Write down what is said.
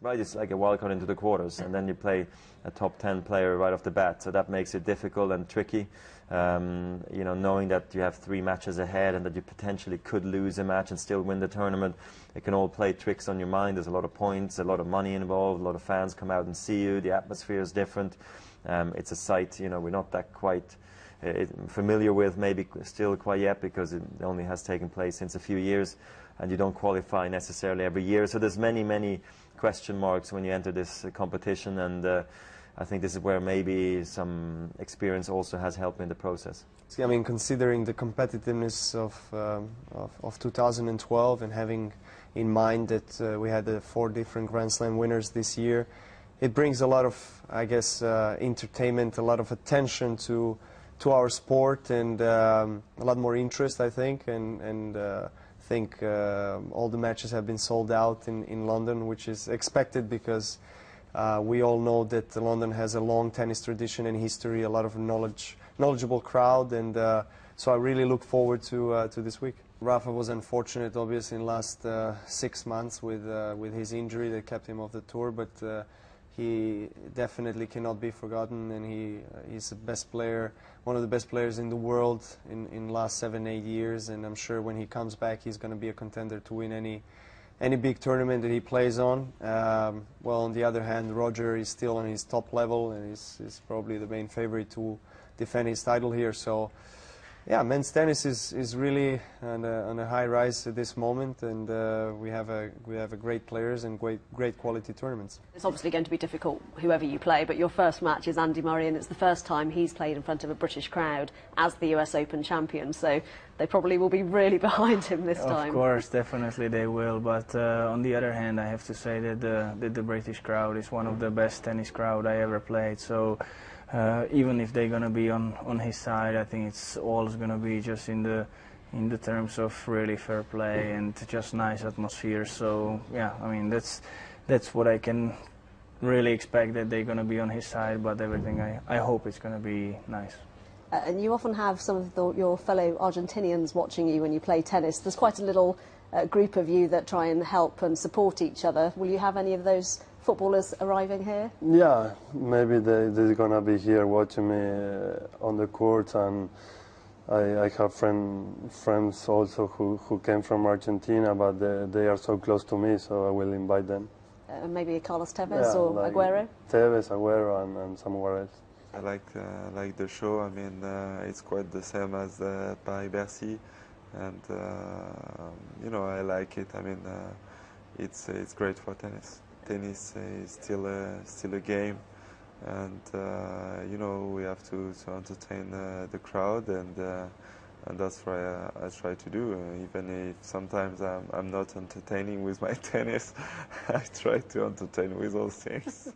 Right, it's like a wild card into the quarters, and then you play a top 10 player right off the bat, so that makes it difficult and tricky. You know, knowing that you have 3 matches ahead and that you potentially could lose a match and still win the tournament, it can all play tricks on your mind. There's a lot of points, a lot of money involved, a lot of fans come out and see you, the atmosphere is different. It's a site, you know, we're not that quite familiar with, maybe still quite yet, because it only has taken place since a few years, and you don't qualify necessarily every year. So there's many question marks when you enter this competition, and I think this is where maybe some experience also has helped in the process. See, I mean, considering the competitiveness of 2012 and having in mind that we had 4 different Grand Slam winners this year, it brings a lot of, I guess, entertainment, a lot of attention to our sport, and a lot more interest, I think, and I think all the matches have been sold out in London, which is expected, because we all know that London has a long tennis tradition and history, a lot of knowledgeable crowd, and so I really look forward to this week. Rafa was unfortunate, obviously, in the last 6 months with his injury that kept him off the tour, but he definitely cannot be forgotten, and he's the best player, one of the best players in the world in the last 7-8 years, and I'm sure when he comes back he's going to be a contender to win any big tournament that he plays on. Well, on the other hand, Roger is still on his top level, and is probably the main favorite to defend his title here. So yeah, men's tennis is really on a high rise at this moment, and we have a great players and great quality tournaments. It's obviously going to be difficult, whoever you play, but your first match is Andy Murray, and it's the first time he's played in front of a British crowd as the US Open champion, so they probably will be really behind him this time. Of course, definitely they will, but on the other hand, I have to say that the British crowd is one of the best tennis crowd I ever played, so even if they're going to be on his side, I think it's all going to be just in the terms of really fair play and just nice atmosphere. So yeah, I mean that's what I can really expect, that they're going to be on his side, but everything I hope it's going to be nice. And you often have some of your fellow Argentinians watching you when you play tennis. There's quite a little group of you that try and help and support each other. Will you have any of those footballers arriving here? Yeah, maybe they're gonna be here watching me on the court, and I have friends also who came from Argentina, but they are so close to me, so I will invite them. Maybe Carlos Tevez or like Aguero? Tevez, Aguero, and somewhere else. I like the show. I mean, it's quite the same as Paris-Bercy, and you know, I like it. I mean, it's great for tennis. Tennis is still a game, and you know, we have to entertain the crowd, and that's what I try to do. Even if sometimes I'm not entertaining with my tennis, I try to entertain with those things.